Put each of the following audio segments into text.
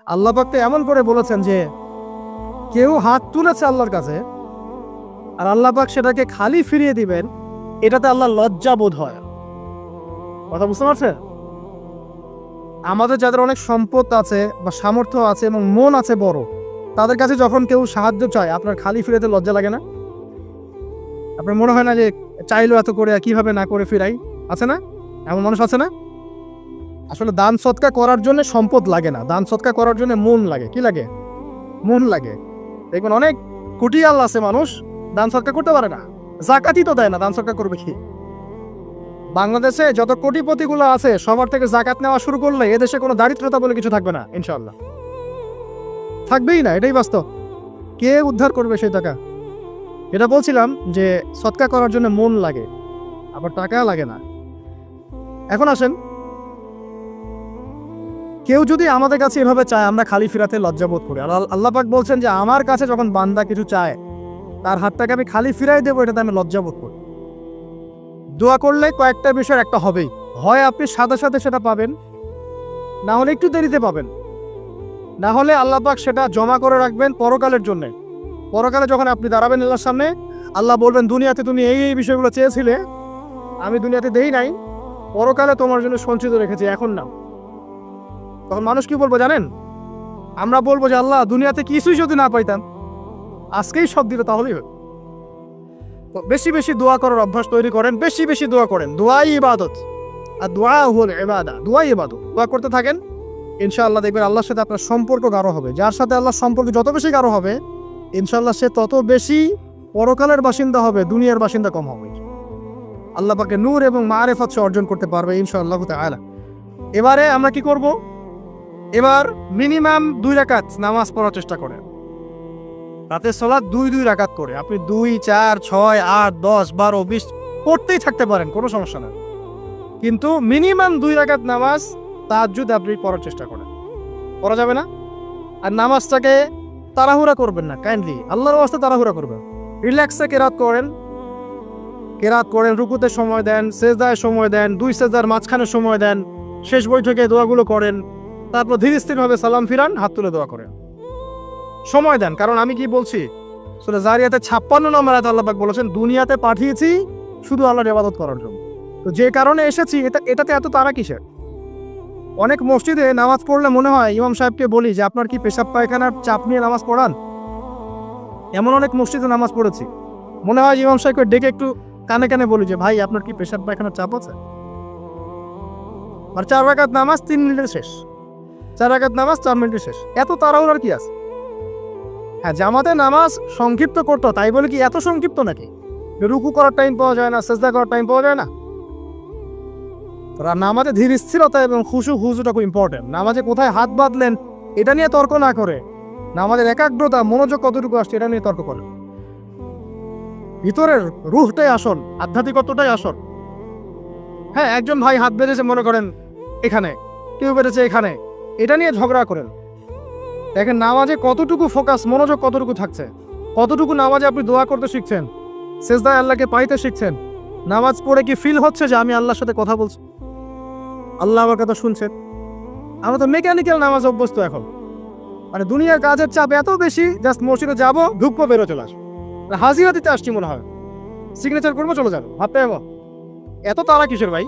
আল্লাহ পাক তো এমন করে বলেছেন যে কেউ হাত তুলেছে আল্লাহর কাছে আর আল্লাহ পাক সেটাকে খালি ফিরিয়ে দিবেন, এটাতে আল্লাহ লজ্জা বোধ হয়। কথা বুঝতে পারছেন? আমাদের যাদের অনেক সম্পদ আছে বা সামর্থ্য আছে এবং মন আছে বড়, তাদের কাছে যখন কেউ সাহায্য চায় আপনার খালি ফিরাতে লজ্জা লাগে না? আপনার মনে হয় না যে চাইলো এত করে কিভাবে না করে ফিরাই? আছে না? এমন মানুষ আছে না? আসলে দান সৎকা করার জন্য সম্পদ লাগে না, দান সৎকা করার জন্য মন লাগে। কি লাগে? মন লাগে। দেখবেন অনেক কুটিয়াল আছে মানুষ, দান সৎকা করতে পারে না, জাকাতই তো দেয় না, দান সৎকা করবে কি? বাংলাদেশে যত কোটিপতিগুলো আছে সবার থেকে জাকাত নেওয়া শুরু করলে এদেশে কোনো দারিদ্রতা বলে কিছু থাকবে না, ইনশাআল্লাহ থাকবেই না, এটাই বাস্তব। কে উদ্ধার করবে সেই টাকা? এটা বলছিলাম যে সৎকা করার জন্য মন লাগে, আবার টাকা লাগে না। এখন আসেন, কেউ যদি আমাদের কাছে এভাবে চায় আমরা খালি ফিরাতে লজ্জাবোধ করি, আর আল্লাহ পাক বলছেন যে আমার কাছে যখন বান্দা কিছু চায় তার হাতটাকে আমি খালি ফিরাই দেবো, এটাতে আমি লজ্জাবোধ করি। দোয়া করলে কয়েকটা বিষয় একটা হবেই, হয় আপনি সাথে সাথে সেটা পাবেন, না হলে একটু দেরিতে পাবেন, না হলে আল্লাহ পাক সেটা জমা করে রাখবেন পরকালের জন্য। পরকালে যখন আপনি দাঁড়াবেন আল্লাহর সামনে, আল্লাহ বলবেন দুনিয়াতে তুমি এই এই বিষয়গুলো চেয়েছিলে, আমি দুনিয়াতে দেই নাই, পরকালে তোমার জন্য সঞ্চিত রেখেছি, এখন না। তখন মানুষ কি বলবো জানেন? আমরা বলবো যে আল্লাহ দুনিয়াতে কিছুই যদি না পাইতাম, আজকেই সব দিলে তাহলেই হয়। বেশি বেশি দোয়া করার অভ্যাস তৈরি করেন, বেশি বেশি দোয়া করেন। দোয়াই ইবাদত, আর দোয়া হল ইবাদা, দোয়াই ইবাদত। দোয়া করতে থাকেন, ইনশাআল্লাহ দেখবেন আল্লাহর সাথে আপনার সম্পর্ক গাঢ় হবে। যার সাথে আল্লাহর সম্পর্ক যত বেশি গাঢ় হবে, ইনশাআল্লাহ সে তত বেশি পরকালের বাসিন্দা হবে, দুনিয়ার বাসিন্দা কম হবে। আল্লাহ পাকে নূর এবং মারিফত অর্জন করতে পারবে ইনশাআল্লাহ তাআলা। এবারে আমরা কি করব? এবার মিনিমাম 2 রাকাত নামাজ পড়ার চেষ্টা করেন। রাতের সালাত 2 রাকাত করে আপনি 2, 4, 6, 8, 10, 12, 20 পড়তেই থাকতে পারেন, কোনো সমস্যা নেই। কিন্তু মিনিমাম 2 রাকাত নামাজ তাহাজ্জুদ আপনি পড়ার চেষ্টা করেন। পড়া যাবে না? আর নামাজটাকে তাড়াহুড়া করবেন না, কাইন্ডলি আল্লাহর ওয়াস্তে তাড়াহুড়া করবেন। রিল্যাক্সে কেরাত করেন, রুকুতে সময় দেন, সেজদায় সময় দেন, 2 সেজদার মাঝখানে সময় দেন, শেষ বৈঠকে দোয়াগুলো করেন, তারপর ধীর স্থিরভাবে সালাম ফিরান, হাত তুলে দোয়া করেন, সময় দেন। কারণ আমি কি বলছি, সূরা জারিয়াতে 56 নম্বর আয়াতে আল্লাহ পাক বলেছেন দুনিয়াতে পাঠিয়েছি শুধু আল্লাহর ইবাদত করার জন্য। তো যে কারণে এসেছি এটাতে এত তাড়া কিসের? অনেক মসজিদে নামাজ পড়লে মনে হয় ইমাম সাহেবকে বলি যে আপনার কি পেশাব পায়খানার চাপ নিয়ে নামাজ পড়ান? এমন অনেক মসজিদে নামাজ পড়েছি, মনে হয় ইমাম সাহেবকে ডেকে একটু কানে কানে বলি যে ভাই আপনার কি পেশাব পায়খানার চাপ আছে? আর 4 রাকাত নামাজ 3 মিনিটে শেষ, 4 রাকাত নামাজ 4 মিনিটে শেষ, এত তাড়াহুড়ার কি আছে? হ্যাঁ, জামাতে নামাজ সংক্ষিপ্ত করতো, তাই বলে কি এত সংক্ষিপ্ত নাকি? রুকু করার টাইম পাওয়া যায় না, সেজদা করার টাইম পাওয়া যায় না? নামাজে ধীর স্থিরতা এবং হুজুটা খুব ইম্পর্টেন্ট। নামাজে কোথায় হাত বাঁধলেন এটা নিয়ে তর্ক না করে, নামাজের একাগ্রতা মনোযোগ কতটুকু আসছে এটা নিয়ে তর্ক করেন। ভিতরের রুহটাই আসল, আধ্যাত্মিকতাটাই আসল। হ্যাঁ, একজন ভাই হাত বেঁধেছে মনে করেন এখানে, কেউ বেঁধেছে এখানে, এটা নিয়ে ঝগড়া করেন। দেখেন নামাজে কতটুকু ফোকাস, মনোযোগ কতটুকু থাকছে, কতটুকু নামাজে আপনি দোয়া করতে শিখছেন, সেজদায় আল্লাহকে পাইতে শিখছেন, নামাজ পড়ে কি ফিল হচ্ছে যে আমি আল্লাহর সাথে কথা বলছি, আল্লাহ আমার কথা শুনছেন? আমরা তো মেকানিক্যাল নামাজ অভ্যস্ত এখন, মানে দুনিয়ার কাজের চাপ এত বেশি, জাস্ট মসজিদে যাবো, ঢুকবো, বেরো, চলে আসবো, হাজিরা দিতে আসছি মনে হয়, সিগনেচার করবো, চলে যাবো, ভাবতে যাবো। এত তারা কিসের ভাই?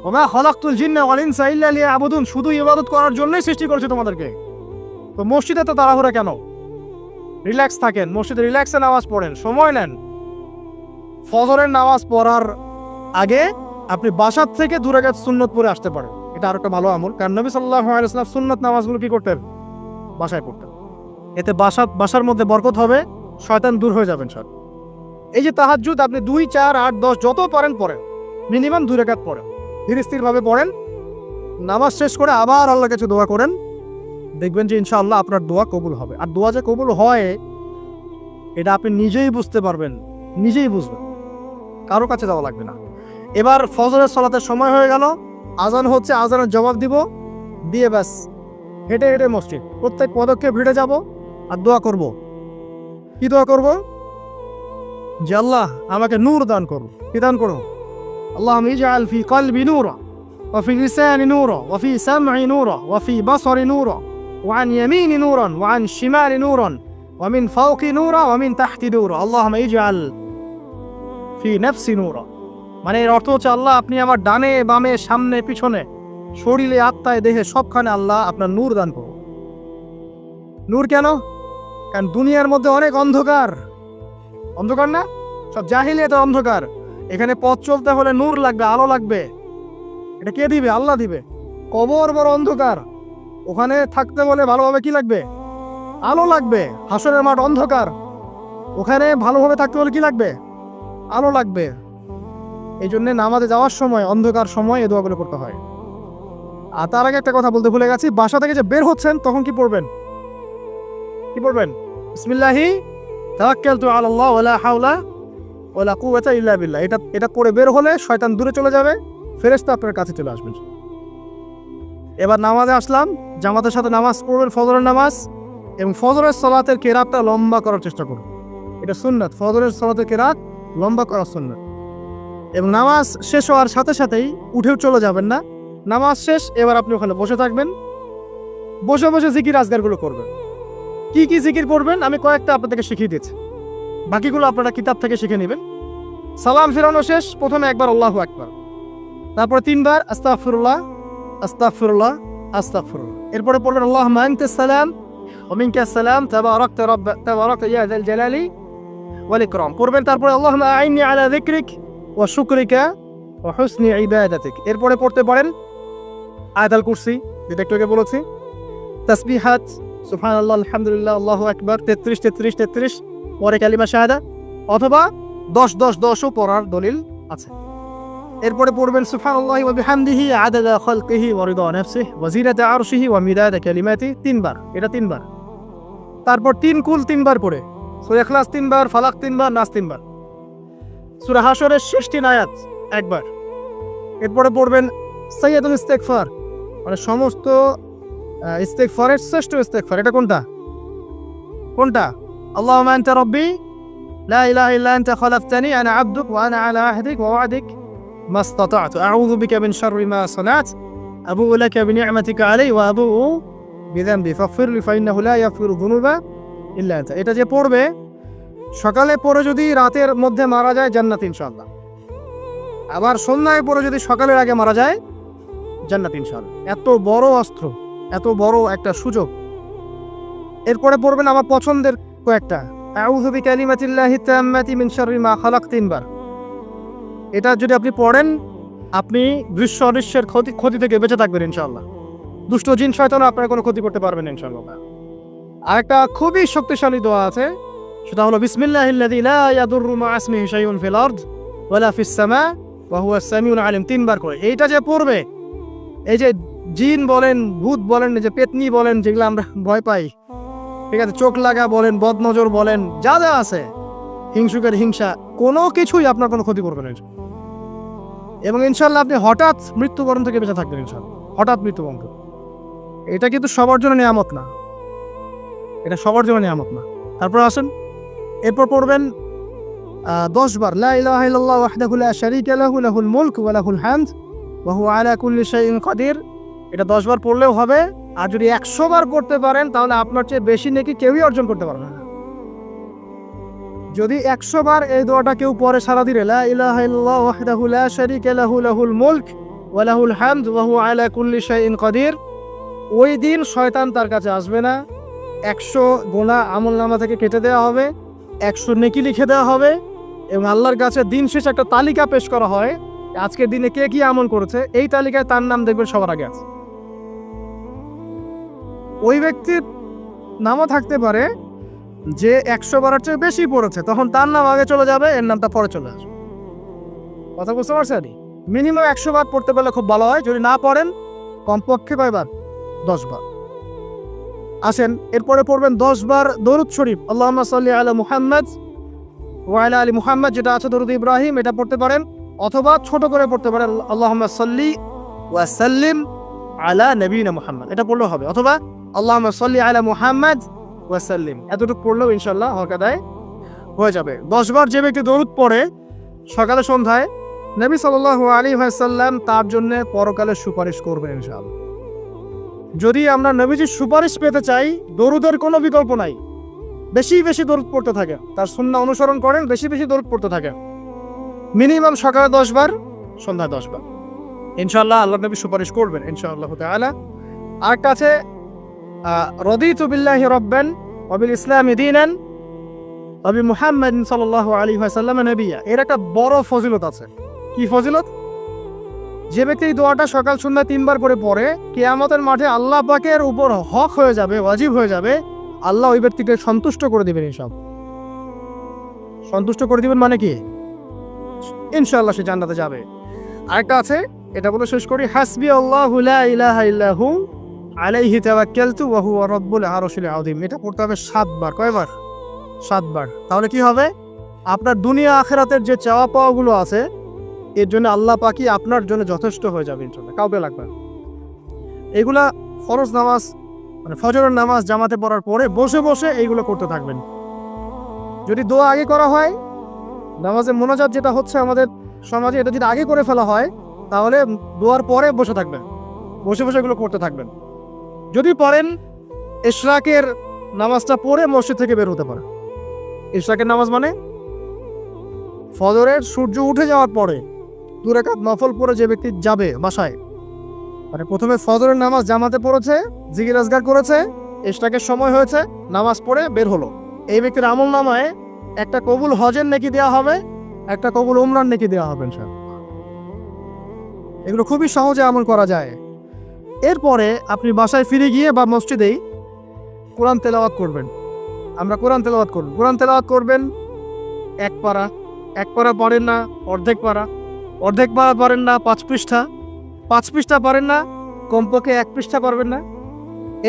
ওমা খলাকতুল জিন্না ওয়াল ইনসা ইল্লা লিয়াবুদুন, শুধু ইবাদত করার জন্যই সৃষ্টি করেছে তোমাদেরকে। তো মসজিদে তো তাড়াহুড়া কেন? রিল্যাক্স থাকেন, মসজিদে রিল্যাক্সে নামাজ পড়েন, সময় নেন। ফজরের নামাজ পড়ার আগে আপনি বাসার থেকে 2 রাকাত সুন্নত পড়ে আসতে পারেন, এটা আরেকটা ভালো আমল। কারণ নবী সাল্লাল্লাহু আলাইহি ওয়াসাল্লাম সুন্নত নামাজগুলো কি করতেন? বাসায় পড়তেন। এতে বাসার মধ্যে বরকত হবে, শয়তান দূর হয়ে যাবেন সব। এই যে তাহাজ্জুদ আপনি 2, 4, 8, 10 যত পড়েন, মিনিমাম 2 রাকাত পড়েন, ধীর স্থিরভাবে পড়েন। নামাজ শেষ করে আবার আল্লাহর কাছে দোয়া করেন, দেখবেন যে ইনশাআল্লাহ আপনার দোয়া কবুল হবে। আর দোয়া যে কবুল হয় এটা আপনি নিজেই বুঝতে পারবেন, নিজেই বুঝবেন, কারো কাছে যাওয়া লাগবে না। এবার ফজরের সালাতের সময় হয়ে গেল, আজান হচ্ছে, আজানের জবাব দিব, দিয়ে ব্যাস হেঁটে হেঁটে মসজিদ, প্রত্যেক পদক্ষেপ হেঁটে যাব আর দোয়া করব। কি দোয়া করব? যে আল্লাহ আমাকে নূর দান করো। কি দান করো? আল্লাহুম্মা ইজআল ফি কলবি নূরা ওয়া ফি লিসানি নূরা ওয়া ফি সামঈ নূরা ওয়া ফি বাসারি নূরা وعن يمين نورا وعن شمال نورا ومن فوق نورا ومن تحت نورا اللهم اجعل في نفسي نورا। মানে এর অর্থ হচ্ছে আল্লাহ আপনি আমার ডানে বামে সামনে পিছনে শরীরে আত্মায় দেহে সবখানে আল্লাহ আপনার নূর দান করুন। নূর কেন? কারণ দুনিয়ার মধ্যে অনেক অন্ধকার, অন্ধকার না, সব জাহিলিয়াতের অন্ধকার। এখানে পথ চলতে হলে নূর লাগবে, আলো লাগবে। এটা কে দিবে? আল্লাহ দিবে। কবর বড় অন্ধকার, ওখানে থাকতে বলে ভালোভাবে কি লাগবে? আলো লাগবে। হাসরের মাঠ অন্ধকার, ওখানে ভালোভাবে থাকতে হলে কি লাগবে? আলো লাগবে। এই জন্য নামাজে যাওয়ার সময় অন্ধকার সময় এই দোয়াগুলো করতে হয়। আর তার আগে একটা কথা বলতে ভুলে গেছি, বাসা থেকে যে বের হচ্ছেন তখন কি পড়বেন? কি পড়বেন? বিসমিল্লাহি তাওয়াক্কালতু আলাল্লাহ ওয়ালা হাওলা ওয়ালা কুওয়াতা ইল্লা বিল্লাহ। এটা পড়ে বের হলে শয়তান দূরে চলে যাবে, ফেরেশতা আপনার কাছে চলে আসবেন। এবার নামাজে আসলাম, জামাতের সাথে নামাজ পড়বেন, ফজরের নামাজ, এবং ফজরের সালাতের কেরাতটা লম্বা করার চেষ্টা করুন। এটা সুন্নাত, ফজরের সালাতের কেরাত লম্বা করা সুন্নাত। এবং নামাজ শেষ হওয়ার সাথে সাথেই উঠেও চলে যাবেন না। নামাজ শেষ, এবার আপনি ওখানে বসে থাকবেন, বসে বসে জিকির আজগারগুলো করবেন। কি কি জিকির করবেন আমি কয়েকটা আপনাদেরকে শিখিয়ে দিচ্ছি, বাকিগুলো আপনারা কিতাব থেকে শিখে নেবেন। সালাম ফিরানো শেষ, প্রথমে একবার আল্লাহু আকবার, তারপরে 3 বার আস্তাগফিরুল্লাহ আস্তাগফিরুল্লাহ আস্তাগফিরুল্লাহ। এরপরে পড়বেন আল্লাহুম্মা আনতাস সালাম ওয়া মিনকাস সালাম তাবারাকতা ইয়া যাল জালালি ওয়াল ইকরাম পড়বেন। তারপরে আল্লাহুম্মা আইন্নি আলা যিকরিক ওয়া শুকরিকা ওয়া হুসনি ইবাদাতিক। এরপরে পড়তে পারেন আয়াতুল কুরসি, যেটা একটু আগে বলেছি, তাসবিহাত সুবহানাল্লাহ আলহামদুলিল্লাহ আল্লাহু আকবার 33 33 33, পরে কালিমা শাহাদা, অথবা 10 10 10ও পড়ার দলিল আছে। এরপরে পড়বেন সুবহানাল্লাহি ওয়া বিহামদিহি আদাদা খালকিহি ওয়া রিদা নাফসিহি ওয়া জিনাতা আরশিহি ওয়া মিদাদা কালিমাতি 3 বার, এটা 3 বার। তারপর 3 কুল 3 বার পড়ে, সূরা ইখলাস 3 বার, ফালাক 3 বার, নাস 3 বার, সূরা হাশরের শেষ 3 আয়াত একবার। এরপরে পড়বেন সাইয়্যিদুল ইস্তিগফার, মানে সমস্ত ইস্তিগফারের শ্রেষ্ঠ ইস্তিগফার। এটা কোনটা? কোনটা? আল্লাহুম্মা আনতা রাব্বি লা ইলাহা ইল্লা আনতা খালাকতানি আনা আবদুক ওয়া আনা আলা আহদিক ওয়া ওয়া'দিক মাসতাতা'তু আউযু বিকা মিন শাররি মা সানা'তু আবুউ লাকা বিনি'মাতিকা আলাইয়া ওয়া আবুউ বিযানবি ফাগফিরলি ফাইন্নাহু লা ইয়াগফিরু যুনুবা ইল্লা আনতা। এটা যে পড়বে সকালে পড়ে যদি রাতের মধ্যে মারা যায় জান্নাত ইনশাআল্লাহ, আবার সন্ধ্যায় পড়ে যদি সকালের আগে মারা যায় জান্নাত ইনশাআল্লাহ। এত বড় অস্ত্র, এত বড় একটা সুযোগ। এরপরে পড়বেন আমার পছন্দের কয়েকটা, আউযু বিকালিমাতিল্লাহি তাম্মাতি মিন শাররি মা খালাক 3 বার। এটা যদি আপনি পড়েন আপনি দৃশ্য অদৃশ্যের ক্ষতি থেকে বেঁচে থাকবেন ইনশাআল্লাহ। দুষ্ট জিন শয়তান আপনার কোনো ক্ষতি করতে পারবে না ইনশাআল্লাহ। আরেকটা খুবই শক্তিশালী দোয়া আছে, সেটা হলো বিসমিল্লাহিল্লাযী লা ইয়াদুররু মা ইসমিহি শাইউন ফিল আরদ ওয়ালা ফিস সামা ওয়া হুয়াস সামিউল আলিম 3 বার করে। এইটা যে পড়বে, এই যে জিন বলেন, ভূত বলেন, যে পেতনি বলেন, যেগুলো আমরা ভয় পাই, ঠিক আছে, চোখ লাগা বলেন, বদনজর বলেন, যা যা আছে, হিংসুকের হিংসা, কোনো কিছুই আপনার কোনো ক্ষতি করবে না। এবং ইনশাআল্লাহ আপনি হঠাৎ মৃত্যুবরণ থেকে বেঁচে থাকবেন ইনশাআল্লাহ, হঠাৎ মৃত্যুবরণ। এটা কিন্তু সবার জন্য নিয়ামত না, এটা সবার জন্য নিয়ামত না। তারপর আসেন, এরপর পড়বেন 10 বার লা ইলাহা ইল্লাল্লাহ ওয়াহদাহু লা শারীকা লাহু লাহুল মুলকু ওয়া লাহুল হামদ ওয়া হুয়া আলা কুল্লি শাইইন কাদির। এটা 10 বার পড়লেও হবে। আর যদি 100 বার পড়তে পারেন তাহলে আপনার চেয়ে বেশি নেকি কেউই অর্জন করতে পারবে না। যদি 100 বার এই দোয়াটা কেউ পড়ে সারা দিনে, লা ইলাহা ইল্লাল্লাহ ওয়াহদাহু লা শারীকা লাহু লাহুল মুলক ওয়া লাহুল হামদ ওয়া হুয়া আলা কুল্লি শাইইন কাদির, ওই দিন শয়তান তার কাছে আসবে না। 100 গোনা আমলনামা থেকে কেটে দেওয়া হবে, 100 নেকি লিখে দেওয়া হবে, এবং আল্লাহর কাছে দিন শেষে একটা তালিকা পেশ করা হয়, আজকের দিনে কে কি আমল করেছে, এই তালিকায় তার নাম দেখবেন সবার আগে আছে। ওই ব্যক্তির নামও থাকতে পারে যে 100 বারের চেয়ে বেশি পড়েছে, তখন তার নাম আগে চলে যাবে, এর নামটা পরে চলে আসবে। কথা বুঝতে পারছেন? মিনিমাম 100 বার পড়তে পারলে খুব ভালো হয়। যদি না পড়েন কমপক্ষে কয়বার? 10 বার। আসেন, এরপরে পড়বেন 10 বার দরুদ শরীফ, আল্লাহুম্মা সাল্লি আলা মুহাম্মাদ ওয়া আলা আলি মুহাম্মাদ, যেটা আছে দরুদ ইব্রাহিম, এটা পড়তে পারেন, অথবা ছোট করে পড়তে পারেন আল্লাহুম্মা সাল্লি ওয়া সাল্লিম আলা নবিয়িনা মুহাম্মদ, এটা পড়লেও হবে, অথবা আল্লাহুম্মা সাল্লি আলা মুহাম্মাদ ওয়া সাল্লিম, এতটুকু পড়লেও ইনশাআল্লাহ হক আদায় হয়ে যাবে। 10 বার যে ব্যক্তি দরুদ পড়ে সকালে সন্ধ্যায়, নবী সাল্লাল্লাহু আলাইহি ওয়াসাল্লাম তার জন্য পরকালে সুপারিশ করবেন ইনশাআল্লাহ। যদি আমরা নবীজির সুপারিশ পেতে চাই, দরুদের কোনো বিকল্প নাই। বেশি বেশি দরুদ পড়তে থাকে, তার সুন্নাহ অনুসরণ করেন, বেশি বেশি দরুদ পড়তে থাকে। মিনিমাম সকালে 10 বার, সন্ধ্যায় 10 বার। ইনশাআল্লাহ আল্লাহ নবী সুপারিশ করবেন ইনশাআল্লাহ তাআলা। আর কাছে রাদিতু বিল্লাহি রাব্বান ওয়া বিল ইসলামি দীনান ওয়া বি মুহাম্মাদিন সাল্লাল্লাহু আলাইহি ওয়াসাল্লাম নবিয়্যা। এর একটা বড় ফজিলত আছে। কি ফজিলত? যে ব্যক্তি এই দোয়াটা সকাল সন্ধ্যা 3 বার করে পড়ে, কিয়ামতের মাঠে আল্লাহ পাকের উপর হক হয়ে যাবে, ওয়াজিব হয়ে যাবে, আল্লাহ ওই ব্যক্তিকে সন্তুষ্ট করে দিবেন। ইনশাআল্লাহ সন্তুষ্ট করে দিবেন মানে কি? ইনশাআল্লাহ সে জান্নাতে যাবে। আরেকটা আছে, এটা বলে শেষ করি। হাসবি আল্লাহু লা ইলাহা ইল্লাহু আলাইহি তাওয়াক্কালতু ওয়া হুয়া রাব্বুল আরশিল আযীম। এটা পড়তে হবে 7 বার। কয়বার? 7 বার। তাহলে কি হবে? আপনার দুনিয়া আখিরাতের যে চাওয়া পাওয়াগুলো আছে, এর জন্য আল্লাহ পাকই আপনার জন্য যথেষ্ট হয়ে যাবে ইনশাআল্লাহ, কাউকে লাগবে না। এগুলা ফরজ নামাজ মানে ফজরের নামাজ জামাতে পড়ার পরে বসে বসে এইগুলো করতে থাকবেন। যদি দোয়া আগে করা হয়, নামাজে মোনাজাত যেটা হচ্ছে আমাদের সমাজে, এটা যদি আগে করে ফেলা হয়, তাহলে দোয়ার পরে বসে থাকবেন, বসে বসে এগুলো করতে থাকবেন। যদি পড়েন, ইশরাকের নামাজটা পড়ে মসজিদ থেকে বের হতে পারে। ইশরাকের নামাজ মানে ফজরের সূর্য উঠে যাওয়ার পরে 2 রাকাত নফল পড়ে যে ব্যক্তি যাবে বাসায়, মানে প্রথমে ফজরের নামাজ জামাতে পড়েছে, জিকির আজকার করেছে, ইশরাকের সময় হয়েছে, নামাজ পড়ে বের হলো, এই ব্যক্তির আমল নামায় একটা কবুল হজের নেকি দেওয়া হবে, একটা কবুল উমরার নেকি দেওয়া হবে ইনশাআল্লাহ। এগুলো খুবই সহজে আমল করা যায়। এরপরে আপনি বাসায় ফিরে গিয়ে বা মসজিদেই কোরআন তেলাওয়াত করবেন। আমরা কোরআন তেলাওয়াত করব। কোরআন তেলাওয়াত করবেন 1 পারা, 1 পারা পারেন না অর্ধেক পারা, অর্ধেক পারা পারেন না 5 পৃষ্ঠা, 5 পৃষ্ঠা পারেন না কমপক্ষে 1 পৃষ্ঠা পারবেন না,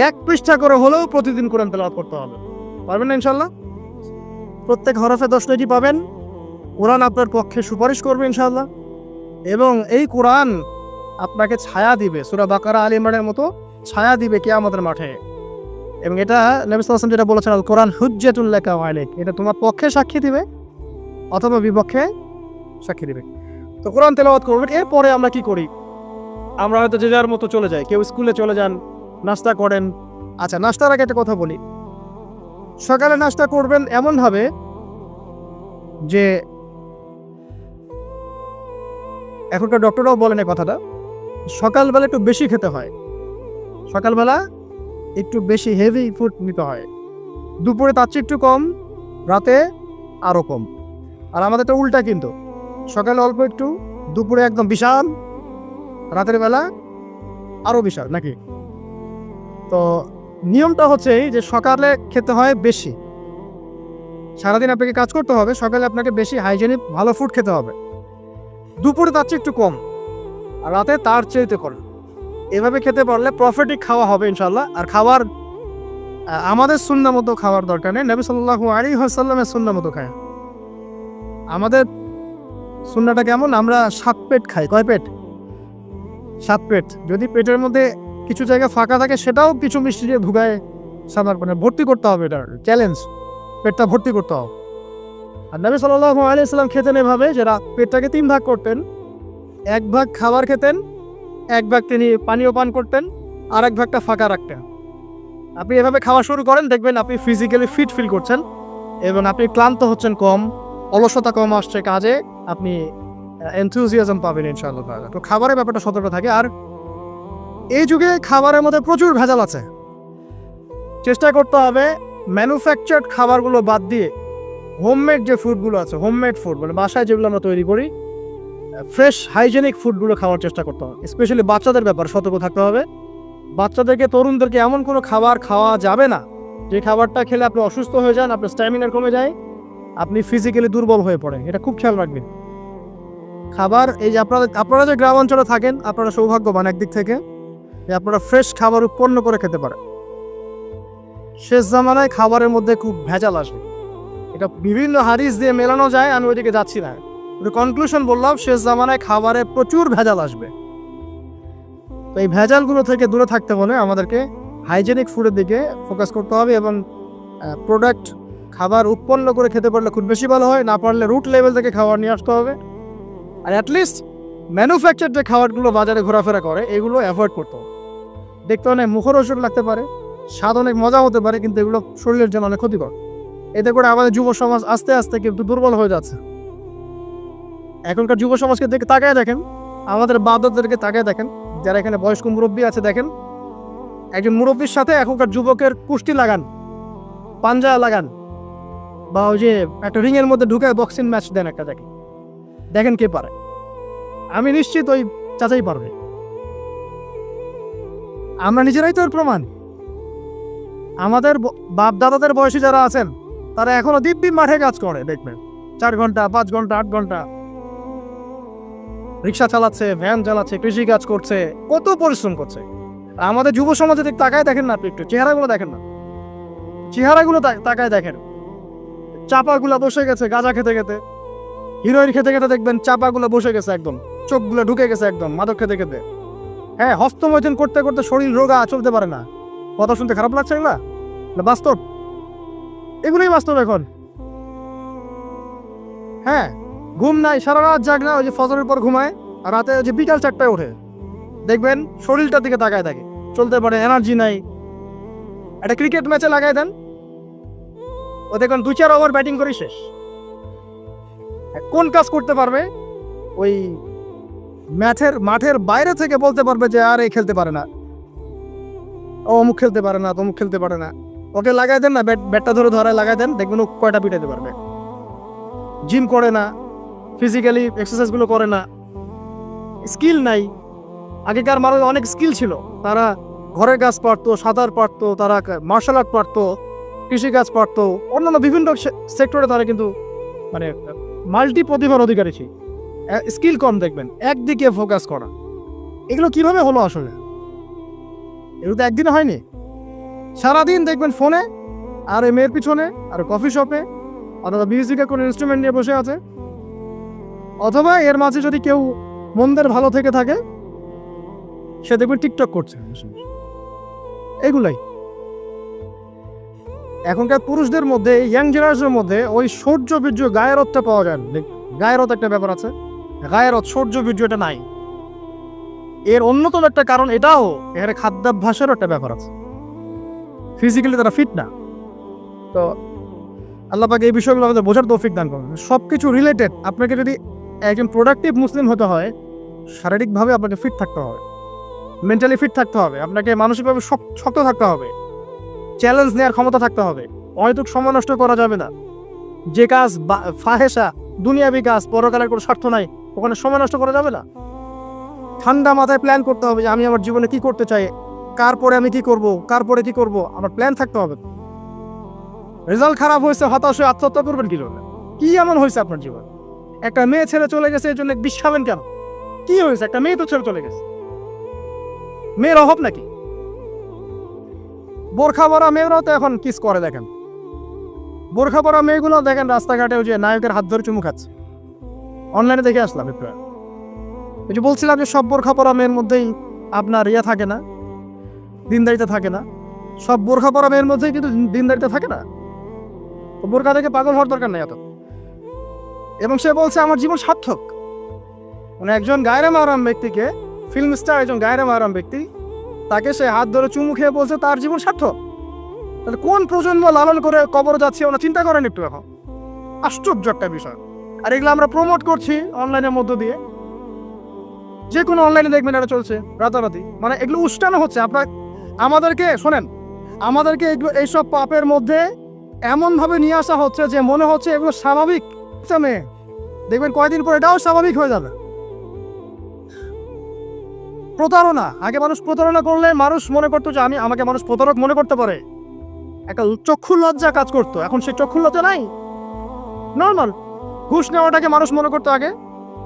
1 পৃষ্ঠা করে হলেও প্রতিদিন কোরআন তেলাওয়াত করতে হবে। পারবেন না ইনশাআল্লাহ? প্রত্যেক হরফে 10 নেকি পাবেন। কোরআন আপনার পক্ষে সুপারিশ করবে ইনশাআল্লাহ, এবং এই কোরআন আপনাকে ছায়া দিবে, সূরা বাকারা, আলে ইমরানের মতো ছায়া দিবে কিয়ামতের মাঠে। এবং এটা নবী সাল্লাল্লাহু আলাইহি ওয়াসাল্লাম যেটা বলেছেন, আল কোরআন হুজ্জাতুল লাকা ওয়া আলাইক, এটা তোমার পক্ষে সাক্ষী দিবে অথবা বিপক্ষে সাক্ষী দিবে। তো কোরআন তেলাওয়াত করবেন। এরপরে আমরা কি করি? আমরা হয়তো যে যার মতো চলে যাই, কেউ স্কুলে চলে যান, নাস্তা করেন। আচ্ছা, নাস্তার আগে একটা কথা বলি। সকালে নাস্তা করবেন এমনভাবে যে, এখনকার ডক্টররাও বলেন এই কথাটা, সকালবেলা একটু বেশি খেতে হয়, সকালবেলা একটু বেশি হেভি ফুড নিতে হয়। দুপুরে তার চেয়ে একটু কম, রাতে আরও কম। আর আমাদের তো উল্টা, কিন্তু সকালে অল্প একটু, দুপুরে একদম বিশাল, রাতের বেলা আরও বিশাল, নাকি? তো নিয়মটা হচ্ছে যে সকালে খেতে হয় বেশি। সারাদিন আপনাকে কাজ করতে হবে, সকালে আপনাকে বেশি হাইজেনিক ভালো ফুড খেতে হবে। দুপুরে তার চেয়ে একটু কম, আর রাতে তার চেয়ে কম। এভাবে খেতে পারলে প্রফিটিক খাওয়া হবে ইনশাল্লাহ। আর খাবার আমাদের সুন্নাহ মতো খাওয়ার দরকার নেই, নবী সাল্লাল্লাহু আলাইহি ওয়াসাল্লামের সুন্নাহ মতো খায়। আমাদের সুন্নাহটা কেমন? আমরা 7 পেট খাই। কয় পেট? 7 পেট। যদি পেটের মধ্যে কিছু জায়গা ফাঁকা থাকে, সেটাও কিছু মিষ্টি দিয়ে ঢুকায় সাদার মানে ভর্তি করতে হবে। এটা চ্যালেঞ্জ, পেটটা ভর্তি করতে হবে। আর নবী সাল্লাল্লাহু আলাইহি ওয়াসাল্লাম খেতেন এভাবে যে পেটটাকে 3 ভাগ করতেন। 1 ভাগ খাবার খেতেন, 1 ভাগ তিনি পানীয় পান করতেন, আর 1 ভাগটা ফাঁকা রাখতেন। আপনি এভাবে খাওয়া শুরু করেন, দেখবেন আপনি ফিজিক্যালি ফিট ফিল করছেন এবং আপনি ক্লান্ত হচ্ছেন কম, অলসতা কম আসছে কাজে, আপনি এনথুজিয়াজম পাবেন ইনশাআল্লাহ। তো খাবারের ব্যাপারটা সতর্ক থাকে। আর এই যুগে খাবারের মধ্যে প্রচুর ভেজাল আছে। চেষ্টা করতে হবে ম্যানুফ্যাকচার্ড খাবারগুলো বাদ দিয়ে হোমমেড যে ফুডগুলো আছে, হোমমেড ফুড মানে বাসায় যেগুলো আমরা তৈরি করি, ফ্রেশ হাইজেনিক ফুডগুলো খাওয়ার চেষ্টা করতে হবে। স্পেশালি বাচ্চাদের ব্যাপারে সতর্ক থাকতে হবে। বাচ্চাদেরকে, তরুণদেরকে এমন কোনো খাবার খাওয়া যাবে না যে খাবারটা খেলে আপনি অসুস্থ হয়ে যান, আপনার স্ট্যামিনার কমে যায়, আপনি ফিজিক্যালি দুর্বল হয়ে পড়েন। এটা খুব খেয়াল রাখবেন। খাবার, এই যে আপনারা যে গ্রাম অঞ্চলে থাকেন, আপনারা সৌভাগ্যবান একদিক থেকে যে আপনারা ফ্রেশ খাবার উৎপন্ন করে খেতে পারেন। শেষ জামানায় খাবারের মধ্যে খুব ভেজাল আসবে, এটা বিভিন্ন হাদিস দিয়ে মেলানো যায়, আমি ওইদিকে যাচ্ছি না। কনক্লুশন বললাম, শেষ জামানায় খাবারে প্রচুর ভেজাল আসবে। তো এই ভেজালগুলো থেকে দূরে থাকতে হলে আমাদেরকে হাইজেনিক ফুডের দিকে ফোকাস করতে হবে এবং প্রোডাক্ট খাবার উৎপন্ন করে খেতে পারলে খুব বেশি ভালো হয়। না পারলে রুট লেভেল থেকে খাবার নিয়ে আসতে হবে। আর অ্যাটলিস্ট ম্যানুফ্যাকচার যে খাবারগুলো বাজারে ঘোরাফেরা করে, এগুলো অ্যাভয়েড করতে হবে। দেখতে অনেক মুখরোচক লাগতে পারে, স্বাদ অনেক মজা হতে পারে, কিন্তু এগুলো শরীরের জন্য অনেক ক্ষতিকর। এতে করে আমাদের যুব সমাজ আস্তে আস্তে কিন্তু দুর্বল হয়ে যাচ্ছে। এখনকার যুব সমাজকে তাকায় দেখেন, আমাদের বাপ-দাদাদেরকে তাকায় দেখেন, যারা এখানে বয়স্ক মুরব্বী আছে দেখেন, একজন মুরব্বীর সাথে এখনকার যুবকের কুস্তি লাগান, পাঞ্জা লাগান, বা ওই যে একটা রিংয়ের মধ্যে ঢুকে বক্সিং ম্যাচ দেন একটা, দেখেন কে পারে। আমি নিশ্চিত ওই চাচাই পারবে। আমরা নিজেরাই তো এর প্রমাণ। আমাদের বাপ দাদাদের বয়সী যারা আছেন তারা এখনো দিব্যি মাঠে কাজ করে, দেখবেন 4 ঘন্টা 5 ঘন্টা 8 ঘন্টা রিক্সা চালাচ্ছে, ভ্যান চালাচ্ছে, কৃষি কাজ করছে, কত পরিশ্রম করছে। আমাদের যুব সমাজে তাকায় দেখেন না, আপনি একটু চেহারাগুলো দেখেন না, চেহারাগুলো তাকায় দেখেন। চাপাগুলো বসে গেছে গাঁজা খেতে খেতে, হিরোইন খেতে খেতে দেখবেন চাপাগুলো বসে গেছে একদম, চোখগুলো ঢুকে গেছে একদম মাদক খেতে খেতে। হ্যাঁ, হস্তমৈথুন করতে করতে শরীর রোগা, চলতে পারে না। কথা শুনতে খারাপ লাগছে না? বাস্তব, এগুলোই বাস্তব এখন। হ্যাঁ, ঘুম নাই, সারা রাত জাগ না, ওই যে ফজরের পর ঘুমায়, আর রাতে ওই যে বিকাল 4টায় ওঠে, দেখবেন শরীরটার দিকে তাকায় থাকে, চলতে পারে, এনার্জি নাই। একটা ক্রিকেট ম্যাচে লাগাই দেন, ও দেখুন 2-4 ওভার ব্যাটিং করে শেষ। কোন কাজ করতে পারবে? ওই মাঠের বাইরে থেকে বলতে পারবে যে আর এই খেলতে পারে না, ও অমুক খেলতে পারে না, তমুক খেলতে পারে না। ওকে লাগাই দেন না, ব্যাটটা ধরে ধরায় লাগাই দেন, দেখবেন ও কয়টা পিটাইতে পারবে। জিম করে না, ফিজিক্যালি এক্সারসাইজগুলো করে না, স্কিল নাই। আগেকার মানুষ অনেক স্কিল ছিল, তারা ঘরের কাজ পারতো, সাঁতার পারতো, তারা মার্শাল আর্ট পারতো, কৃষিকাজ পারতো, অন্যান্য বিভিন্ন সেক্টরে তারা কিন্তু মানে মাল্টি প্রতিভার অধিকারী ছিল। স্কিল কম, দেখবেন একদিকে ফোকাস করা। এগুলো কিভাবে হলো আসলে? এগুলো তো একদিনে হয়নি। সারাদিন দেখবেন ফোনে, আর এই মেয়ের পিছনে, আর কফি শপে, অথবা মিউজিকের কোনো ইনস্ট্রুমেন্ট নিয়ে বসে আছে, অথবা এর মাঝে যদি কেউ মন্দের ভালো থেকে থাকে, সে দেখবেন টিকটক করছে। এগুলাই এখনকার পুরুষদের মধ্যে, ইয়াং জেনারেশনের মধ্যে ওই শৌর্য বীর্য গায়েরত্বটা পাওয়া যায় না। গায়েরত একটা ব্যাপার আছে, গায়েরত শৌর্য বীর্য এটা নাই। এর অন্যতম একটা কারণ এটাও, এখানে খাদ্যাভ্যাসেরও একটা ব্যাপার আছে। ফিজিক্যালি তারা ফিট না। তো আল্লাহ পাক এই বিষয়গুলো আমাদের বোঝার তৌফিক দান করুন। সবকিছু রিলেটেড। আপনাকে যদি একজন প্রোডাক্টিভ মুসলিম হতে হয়, শারীরিকভাবে আপনাকে ফিট থাকতে হবে, মেন্টালি ফিট থাকতে হবে, আপনাকে মানসিকভাবে শক্ত থাকতে হবে, চ্যালেঞ্জ নেওয়ার ক্ষমতা থাকতে হবে, অহেতুক সময় নষ্ট করা যাবে না। যে কাজ ফাহেসা, দুনিয়াবি কাজ, পরকালের কোনো স্বার্থ নাই, ওখানে সময় নষ্ট করা যাবে না। ঠান্ডা মাথায় প্ল্যান করতে হবে যে আমি আমার জীবনে কি করতে চাই, কার পরে আমি কি করব, কার পরে কি করব, আমার প্ল্যান থাকতে হবে। রেজাল্ট খারাপ হয়েছে, হতাশ হয়ে আত্মহত্যা করবেন কি জন্য? কি এমন হয়েছে আপনার জীবন? একটা মেয়ে ছেড়ে চলে গেছে, এর জন্য বিষ খাবেন কেন? কি হয়েছে? একটা মেয়ে তো ছেড়ে চলে গেছে, মেয়ের অভাব নাকি? বোরখা পরা মেয়েরাও তো এখন কিস করে, দেখেন বোরখা পরা মেয়েগুলো দেখেন রাস্তাঘাটে ওই যে নায়কের হাত ধরে চুমু খাচ্ছে। অনলাইনে দেখে আসলাম একটু। ওই যে বলছিলাম যে সব বোরখা পরা মেয়ের মধ্যেই আপনার ইয়া থাকে না, দিনদারিতা থাকে না। সব বোরখা পরা মেয়ের মধ্যেই কিন্তু দিনদারিতা থাকে না। বোরখা দেখে পাগল হওয়ার দরকার নেই এত। এবং সে বলছে আমার জীবন সার্থক। মানে একজন গায়রে মাহরাম ব্যক্তিকে, ফিল্ম স্টার একজন গায়রে মাহরাম ব্যক্তি, তাকে সে হাত ধরে চুমু খেয়ে বলছে তার জীবন সার্থক। তাহলে কোন প্রজন্ম লালন করে কবরে যাচ্ছে ওরা চিন্তা করেন একটু এখন। আশ্চর্য একটা বিষয়। আর এগুলো আমরা প্রমোট করছি অনলাইনের মধ্য দিয়ে। যে কোনো অনলাইনে দেখবেন এটা চলছে রাতারাতি। মানে এগুলো উস্কানো হচ্ছে। আমাদেরকে শোনেন, আমাদেরকে এগুলো এইসব পাপের মধ্যে এমনভাবে নিয়ে আসা হচ্ছে যে মনে হচ্ছে এগুলো স্বাভাবিক। মেয়ে দেখবেন কয়েকদিন পর এটাও স্বাভাবিক হয়ে যাবে। প্রতারণা, আগে মানুষ প্রতারণা করলে মানুষ মনে করতো যে আমাকে মানুষ প্রতারক মনে করতে পারে, একটা চক্ষু লজ্জা কাজ করতো। এখন সেই চক্ষু লজ্জা নাই, নর্মাল। ঘুষ নেওয়াটাকে মানুষ মনে করতো আগে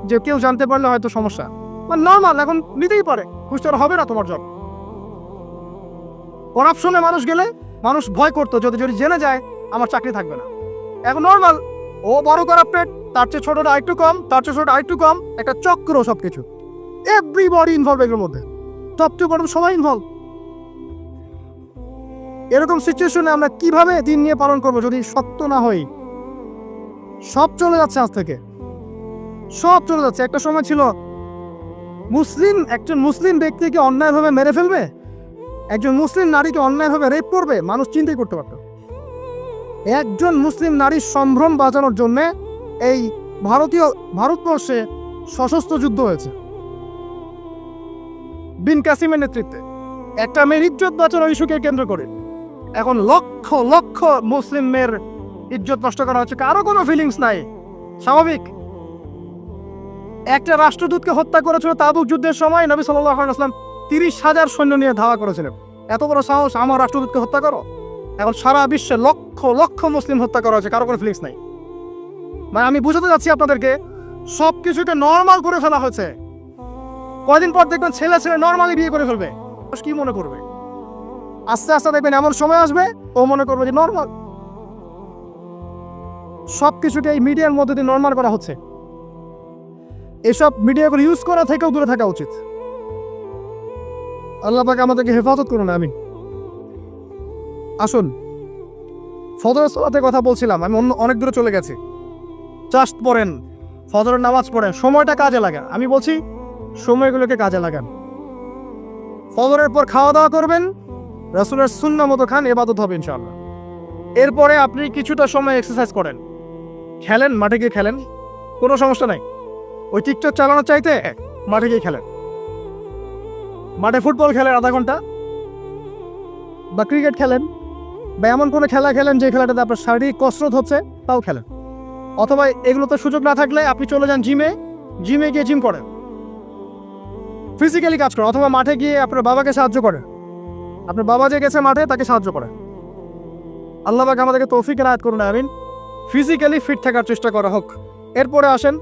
যে কেউ জানতে পারলে হয়তো সমস্যা, মানে নর্মাল, এখন নিতেই পারে, ঘুষ তো হবে না তোমার জব। করাপশনে মানুষ গেলে মানুষ ভয় করতো যদি জেনে যায় আমার চাকরি থাকবে না। এখন নর্মাল, ও বড় করাপ্টেড, তার চেয়ে ছোটটা আরেকটু কম, তার চেয়ে ছোট আরেকটু কম, একটা চক্র সবকিছু। এভরিবডি ইনভলভ এগুলোর মধ্যে, টপ টু বটম সবাই ইনভলভ। এরকম সিচুয়েশনে আমরা কিভাবে দিন নিয়ে পালন করবো যদি সত্য না হই? সব চলে যাচ্ছে আজ থেকে, সব চলে যাচ্ছে। একটা সময় ছিল একজন মুসলিম ব্যক্তিকে অন্যায়ভাবে মেরে ফেলবে, একজন মুসলিম নারীকে অন্যায়ভাবে রেপ করবে, মানুষ চিন্তাই করতে পারত। একজন মুসলিম নারীর সম্ভ্রম বাঁচানোর জন্য এই ভারতবর্ষে সশস্ত্র যুদ্ধ হয়েছে বিন কাসিমের নেতৃত্বে, একটা মেয়ের ইজ্জত বাঁচানোর ইস্যুকে কেন্দ্র করে। এখন লক্ষ লক্ষ মুসলিম মেয়ের ইজ্জত নষ্ট করা হচ্ছে, কারো কোনো ফিলিংস নাই, স্বাভাবিক। একটা রাষ্ট্রদূতকে হত্যা করেছিল তাবুক যুদ্ধের সময়, নবী সাল্লাল্লাহু আলাইহি ওয়াসাল্লাম 30,000 সৈন্য নিয়ে ধাওয়া করেছিলেন। এত বড় সাহস আমার রাষ্ট্রদূতকে হত্যা করো? এখন সারা বিশ্বে লক্ষ লক্ষ মুসলিম হত্যা করা হচ্ছে, কারো কোনো ফিলিংস নাই। মানে আমি বুঝাতে যাচ্ছি আপনাদেরকে, সব কিছুকে নর্মাল করে ফেলা হয়েছে। কয়দিন পর দেখবেন ছেলে ছেলে নর্মালি বিয়ে করে ফেলবে, কি মনে করবে? আস্তে আস্তে দেখবেন এমন সময় আসবে ও মনে করবে যে নর্মাল। সব কিছুকে এই মিডিয়ার মধ্যে দিয়ে নর্মাল করা হচ্ছে। এসব মিডিয়াগুলো ইউজ করা থেকেও দূরে থাকা উচিত। আল্লাহ পাক আমাদেরকে হেফাজত করুন, আমিন। আসুন, ফজরের সালাতের কথা বলছিলাম, আমি অনেক দূরে চলে গেছি। জাস্ট পড়েন, ফজরের নামাজ পড়েন, সময়টা কাজে লাগান। আমি বলছি সময়গুলোকে কাজে লাগান। ফজরের পর খাওয়া দাওয়া করবেন, রাসূলের সুন্নাহ মতো খান, ইবাদত হবে ইনশাআল্লাহ। এরপরে আপনি কিছুটা সময় এক্সারসাইজ করেন, খেলেন, মাঠে গিয়ে খেলেন, কোনো সমস্যা নাই। ওই টিকটক চালানোর চাইতে মাঠে গিয়ে খেলেন। মাঠে ফুটবল খেলেন আধা ঘন্টা, বা ক্রিকেট খেলেন, বা এমন কোনো খেলা খেলেন যে খেলাটাতে আপনার শারীরিক কসরত হচ্ছে, তাও খেলেন। অথবা এগুলোতে সুযোগ না থাকলে আপনি চলে যান জিমে, জিমে গিয়ে জিম করেন, ফিজিক্যালি কাজ করেন। অথবা মাঠে গিয়ে আপনার বাবাকে সাহায্য করেন, আপনার বাবা যে গেছে মাঠে তাকে সাহায্য করেন। আল্লাহ পাক আমাদেরকে তৌফিক এনায়েত করুন, আমিন। ফিজিক্যালি ফিট থাকার চেষ্টা করা হোক। এরপরে আসেন,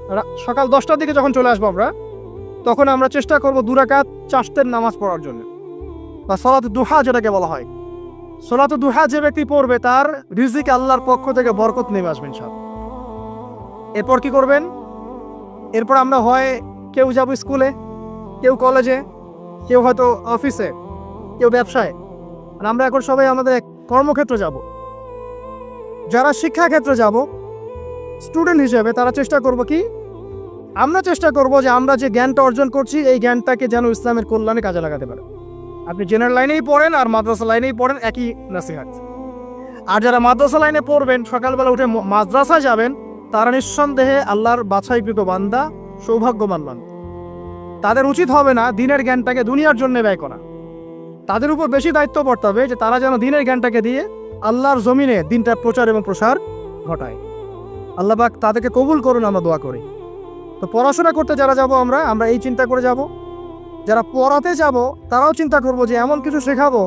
সকাল 10টার দিকে যখন চলে আসবো আমরা, তখন আমরা চেষ্টা করব 2 রাকাত চাশতের নামাজ পড়ার জন্য, বা সালাত দুহা যেটাকে বলা হয়। সালাত দুহা যে ব্যক্তি পড়বে তার রিজিক আল্লাহর পক্ষ থেকে বরকত নেমে আসবে ইনশাআল্লাহ। এরপর কি করবেন? এরপর আমরা হয় কেউ যাব স্কুলে, কেউ কলেজে, কেউ হয়তো অফিসে, কেউ ব্যবসায়। আর আমরা এখন সবাই আমাদের কর্মক্ষেত্রে যাব। যারা শিক্ষাক্ষেত্রে যাব স্টুডেন্ট হিসেবে, তারা চেষ্টা করব কি, আমরা চেষ্টা করব যে আমরা যে জ্ঞানটা অর্জন করছি এই জ্ঞানটাকে যেন ইসলামের কল্যাণে কাজে লাগাতে পারে। আপনি জেনারেল লাইনেই পড়েন আর মাদ্রাসা লাইনেই পড়েন, একই নাসিহাত। আর যারা মাদ্রাসা লাইনে পড়বেন, সকালবেলা উঠে মাদ্রাসায় যাবেন, তারা নিঃসন্দেহে আল্লাহর বাছাইকৃত বান্দা, সৌভাগ্যবান বান্দা। তাদের উচিত হবে না দিনের জ্ঞানটাকে দুনিয়ার জন্য ব্যয় করা। তাদের উপর বেশি দায়িত্ব পড়তে হবে যে তারা যেন দিনের জ্ঞানটাকে দিয়ে আল্লাহর জমিনে দিনটার প্রচার এবং প্রসার ঘটায়। আল্লাহ পাক তাদেরকে কবুল করুন, আমরা দোয়া করি। তো পড়াশোনা করতে যারা যাব আমরা এই চিন্তা করে যাব। যারা পড়াতে যাব তারাও চিন্তা করব যে এমন কিছু শেখাবো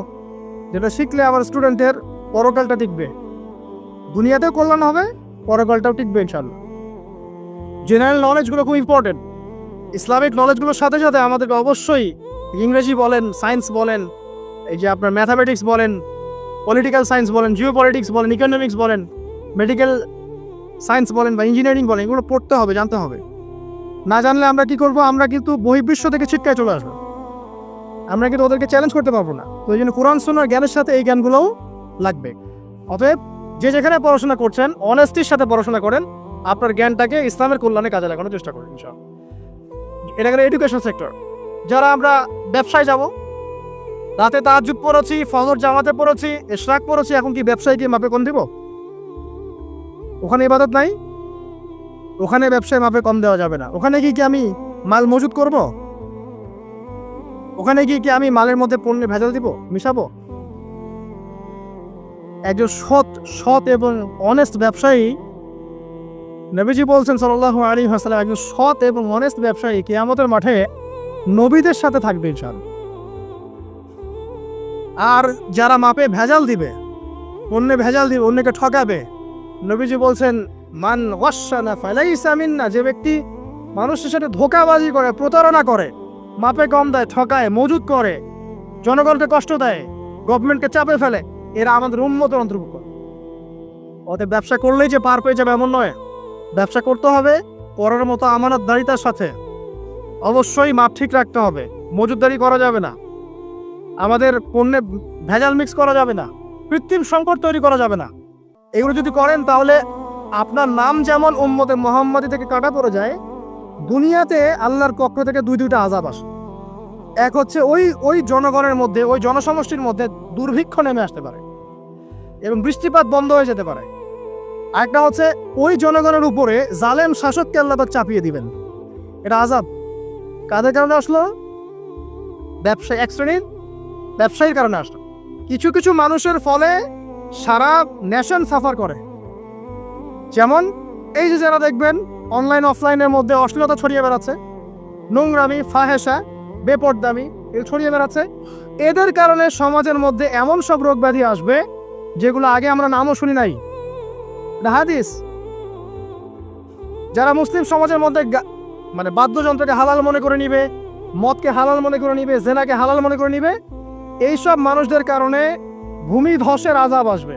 যেটা শিখলে আমার স্টুডেন্টের পরকালটা টিকবে, দুনিয়াতেও কল্যাণ হবে, পরকালটাও টিকবে ইনশাআল্লাহ। জেনারেল নলেজগুলো খুব ইম্পর্টেন্ট। ইসলামিক নলেজগুলোর সাথে সাথে আমাদেরকে অবশ্যই ইংরেজি বলেন, সায়েন্স বলেন, এই যে আপনার ম্যাথামেটিক্স বলেন, পলিটিক্যাল সায়েন্স বলেন, জিও পলিটিক্স বলেন, ইকোনমিক্স বলেন, মেডিকেল সায়েন্স বলেন বা ইঞ্জিনিয়ারিং বলেন, এগুলো পড়তে হবে, জানতে হবে। না জানলে আমরা কি করব? আমরা কিন্তু বহির্বিশ্ব থেকে ছিটকায় চলে আসবো, আমরা কিন্তু ওদেরকে চ্যালেঞ্জ করতে পারবো না। তো এই জন্য কোরআন সুন্নাহর জ্ঞানের সাথে এই জ্ঞানগুলোও লাগবে। অতএব যে যেখানে পড়াশোনা করছেন অনেস্টির সাথে পড়াশোনা করেন, আপনার জ্ঞানটাকে ইসলামের কল্যাণে কাজে লাগানোর চেষ্টা করেন ইনশাআল্লাহ। এটা গেল এডুকেশন সেক্টর। যারা আমরা ব্যবসায় যাব, রাতে তাহাজ্জুদ পড়েছি, ফজর জামাতে পড়েছি, ইশরাক পড়েছি, এখন কি ব্যবসায় গিয়ে মাপে কম দিব? ওখানে ইবাদত নাই, ওখানে ব্যবসায় মাপে কম দেওয়া যাবে না। ওখানে গিয়ে কি আমি মাল মজুদ করব? ওখানে গিয়ে কি আমি মালের মধ্যে পণ্যে ভেজাল দিব, মিশাবো? একজন সৎ এবং অনেস্ট ব্যবসায়ী, নবীজি বলছেন সাল্লাল্লাহু আলাইহি ওয়াসাল্লাম, একজন সৎ এবং অনেস্ট ব্যবসায়ী কিয়ামতের মাঠে নবীদের সাথে থাকবে ইনশাআল্লাহ। আর যারা মাপে ভেজাল দিবে, পণ্যে ভেজাল দিবে, অন্যকে ঠকাবে, নবীজি বলছেন মান ওয়াশানা ফালাইসা মিন্না, যে ব্যক্তি মানুষের সাথে ধোঁকাবাজি করে, প্রতারণা করে, মাপে কম দেয়, ঠকায়, মজুদ করে, জনগণকে কষ্ট দেয়, গভর্নমেন্টকে চাপে ফেলে, এরা আমাদের উম্মতের অন্তর্ভুক্ত। ওদের ব্যবসা করলেই যে পার পেয়ে যাবে এমন নয়। ব্যবসা করতে হবে করার মতো আমানতদারিতার সাথে। অবশ্যই মাপ ঠিক রাখতে হবে, মজুদদারি করা যাবে না, আমাদের পণ্যে ভেজাল মিক্স করা যাবে না, কৃত্রিম সংকট তৈরি করা যাবে না। এগুলো যদি করেন তাহলে আপনার নাম যেমন উম্মতে মুহাম্মাদি থেকে কাটা পড়ে যায়, দুনিয়াতে আল্লাহর পক্ষ থেকে দুইটা আযাব আসে। এক হচ্ছে ওই জনগণের মধ্যে, ওই জনসমষ্টির মধ্যে দুর্ভিক্ষ নেমে আসতে পারে এবং বৃষ্টিপাত বন্ধ হয়ে যেতে পারে। আরেকটা হচ্ছে ওই জনগণের উপরে জালেম শাসককে আল্লাহ পাক চাপিয়ে দিবেন। এটা আযাব কাদের কারণে আসলো? ব্যবসায়ী, এক শ্রেণীর ব্যবসায়ীর কারণে আসলো। কিছু কিছু মানুষের ফলে সারা নেশন সাফার করে। যেমন এই যে যারা দেখবেন অনলাইন অফলাইনের মধ্যে অশ্লীলতা ছড়িয়ে বেড়াচ্ছে, নোংরামি, ফাহেসা, বেপরদামি এগুলো ছড়িয়ে বেড়াচ্ছে, এদের কারণে সমাজের মধ্যে এমন সব রোগ ব্যাধি আসবে যেগুলো আগে আমরা নামও শুনি নাই। হাদিস। যারা মুসলিম সমাজের মধ্যে মানে বাদ্যযন্ত্রকে হালাল মনে করে নিবে, মদকে হালাল মনে করে নিবে, জেনাকে হালাল মনে করে নিবে, এইসব মানুষদের কারণে ভূমি ধসের আযাব আসবে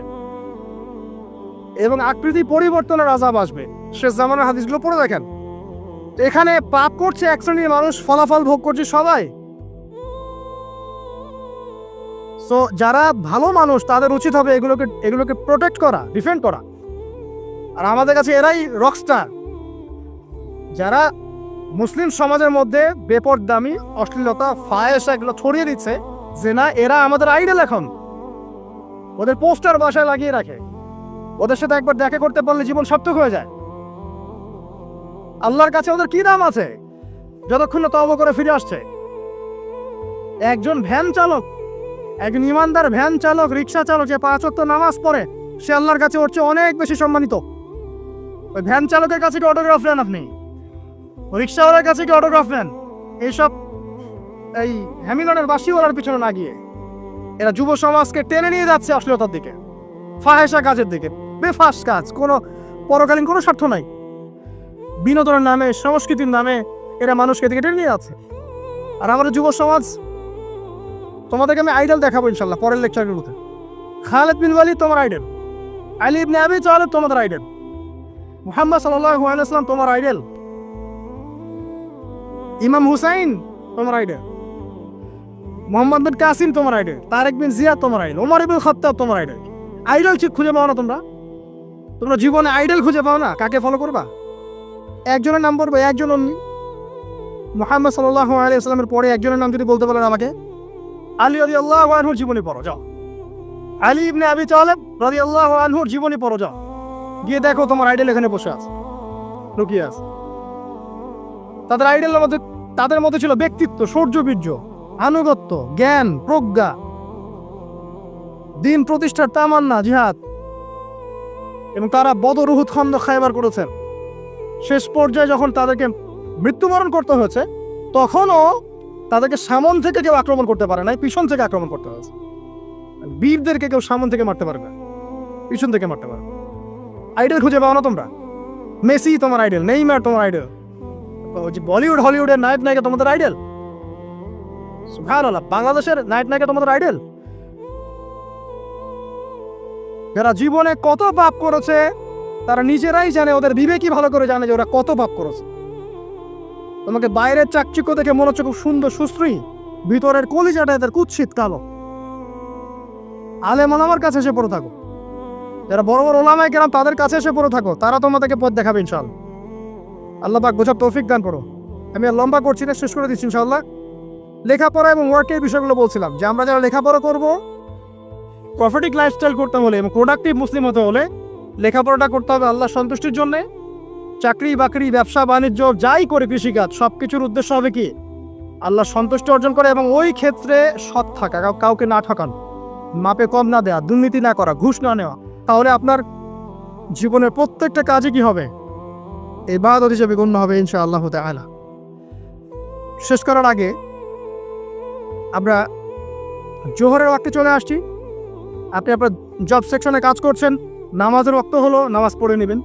এবং আকৃতি পরিবর্তনের আযাব আসবে। শেষ জামানার হাদিসগুলো পড়ে দেখেন। এখানে পাপ করছে এক শ্রেণীর মানুষ, ফলাফল ভোগ করছে সবাই। সো যারা ভালো মানুষ তাদের উচিত হবে এগুলোকে প্রোটেক্ট করা, ডিফেন্ড করা। আর আমাদের কাছে এরাই রকস্টার, যারা মুসলিম সমাজের মধ্যে বেপরদামি, অশ্লীলতা, ফাহেসা এগুলো ছড়িয়ে দিচ্ছে যে না এরা আমাদের আইডল। এখন ওদের পোস্টার বাসায় লাগিয়ে রাখে, ওদের সাথে একবার দেখা করতে পারলে জীবন সার্থক হয়ে যায়। আল্লাহর কাছে ওদের কি দাম আছে যতক্ষণ না তওবা করে ফিরে আসছে? একজন ভ্যান চালক, একজন ইমানদার ভ্যান চালক, রিক্সা চালক যে 5 ওয়াক্ত নামাজ পড়ে, সে আল্লাহর কাছে ওর চেয়ে অনেক বেশি সম্মানিত। ওই ভ্যান চালকের কাছে কি অটোগ্রাফ নেন আপনি? রিক্সাওয়ালার কাছে কি অটোগ্রাফ নেন? এইসব এই হ্যামিলনের বাসিওয়ালার পিছনে না গিয়ে এরা যুব সমাজকে টেনে নিয়ে যাচ্ছে অশ্লীলতার দিকে, ফাহেসা কাজের দিকে, বেফাস কাজ, কোনো পরকালীন কোনো স্বার্থ নাই। বিনোদনের নামে, সংস্কৃতির নামে এরা মানুষকে দিকে টেনে নিয়ে যাচ্ছে। আর আমাদের যুব সমাজ, তোমাদেরকে আমি আইডল দেখাবো ইনশাল্লাহ পরের লেকচারগুলোতে। খালিদ বিন ওয়ালিদ তোমার আইডল, আলী ইবনে আবি তালিব তোমাদের আইডল, মুহাম্মদ সাল্লাল্লাহু আলাইহি ওয়াসাল্লাম তোমার আইডল, ইমাম হুসাইন তোমার আইডল, মোহাম্মদ বিন কাসিম তোমার আইডল, তারেক বিন জিয়াদ তোমার আইডল, ওমর ইবনে খাত্তাব তোমার আইডল। আইডল খুঁজে পাও না তোমরা জীবনে আইডল খুঁজে পাও না? কাকে ফলো করবা? একজনের নাম বলবো, একজন মুহাম্মদ সাল্লাল্লাহু আলাইহি ওয়াসাল্লামের পরে একজনের নাম যদি বলতে বলেন আমাকে, আলী রাদিয়াল্লাহু আনহুর জীবনী পড়ো যাও, আলী ইবনে আবি তালিব রাদিয়াল্লাহু আনহুর জীবনী পড়ো যাও, গিয়ে দেখো তোমার আইডল এখানে বসে আছে, লুকিয়ে আছে। তাদের আইডলের মধ্যে, তাদের মধ্যে ছিল ব্যক্তিত্ব, শৌর্যবীর্য, আনুগত্য, জ্ঞান, প্রজ্ঞা, দিন প্রতিষ্ঠার তামান্না, জিহাদ। এবং তারা বদর, উহুদ, খন্দক, খায়বার করেছেন। শেষ পর্যায়ে যখন তাদেরকে মৃত্যুবরণ করতে হয়েছে, তখনও তাদেরকে সামন থেকে কেউ আক্রমণ করতে পারে নাই, পিছন থেকে আক্রমণ করতে হয়েছে। বীরদেরকে কেউ সামন থেকে মারতে পারবে, পিছন থেকে মারতে পারবে। আইডল খুঁজে পাও না তোমরা? মেসি তোমার আইডল, নেইমার তোমার আইডল, বলিউড হলিউডের নায়ক নায়িকা তোমাদের আইডল, সুবহানাল্লাহ, বাংলাদেশের নায়ক নায়িকা তোমাদের আইডল। যারা জীবনে কত পাপ করেছে তারা নিজেরাই জানে, ওদের বিবেকই ভালো করে জানে যে ওরা কত পাপ করেছে। তোমাকে বাইরের চাকচিক্য দেখে মনে হচ্ছে খুব সুন্দর সুশ্রী, ভিতরের কলিজাটা এদের কুৎসিত কালো। আলেম ওলামার কাছে এসে পড়ে থাকো, যারা বড় বড় ওলামায়ে কেরাম তাদের কাছে এসে পড়ে থাকো, তারা তোমাদেরকে পথ দেখাবে ইনশাআল্লাহ। আল্লাহ পাক বোঝার তৌফিক দান করো। আমি আর লম্বা করছি না, শেষ করে দিচ্ছি ইনশাআল্লাহ। লেখাপড়া এবং ওয়ার্কের বিষয়গুলো বলছিলাম যে আমরা যারা লেখাপড়া করব, প্রফিটিক লাইফস্টাইল করতে হলে এবং প্রোডাক্টিভ মুসলিম হতে হলে লেখাপড়াটা করতে হবে আল্লাহ সন্তুষ্টির জন্যে। চাকরি বাকরি, ব্যবসা বাণিজ্য যাই করে, কৃষিকাজ, সব কিছুর উদ্দেশ্য হবে কি? আল্লাহ সন্তুষ্টি অর্জন করে এবং ওই ক্ষেত্রে সৎ থাকা, কাউকে না ঠকানো, মাপে কম না দেওয়া, দুর্নীতি না করা, ঘুষ না নেওয়া। তাহলে আপনার জীবনের প্রত্যেকটা কাজে কি হবে? ইবাদত হিসেবে গণ্য হবে ইনশাআল্লাহ তাআলা। শেষ করার আগে আমরা জোহরের ওয়াক্তে চলে আসছি। আপনি আপনার জব সেকশনে কাজ করছেন, নামাজের ওয়াক্ত হলো, নামাজ পড়ে নেবেন।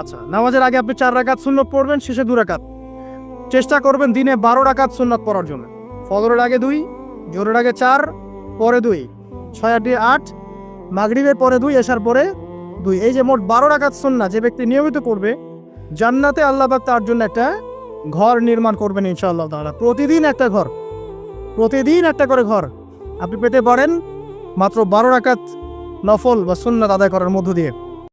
আচ্ছা, নামাজের আগে আপনি 4 রাকাত সুন্নত পড়বেন, শেষে 2 রাকাত। চেষ্টা করবেন দিনে 12 রাকাত সুন্নত পড়ার জন্য। ফজরের আগে 2, জোহরের আগে 4, পরে 2, 6 আর 2 8, মাগরিবের পরে 2, এশার পরে 2। এই যে মোট 12 রাকাত সুন্নাত যে ব্যক্তি নিয়মিত পড়বে, জান্নাতে আল্লাহ পাক তার জন্য একটা ঘর নির্মাণ করবেন ইনশাআল্লাহ তাআলা। প্রতিদিন একটা ঘর, প্রতিদিন একটা করে ঘর আপনি পেতে পারেন মাত্র 12 রাকাত নফল বা সুন্নাত আদায় করার মধ্য দিয়ে।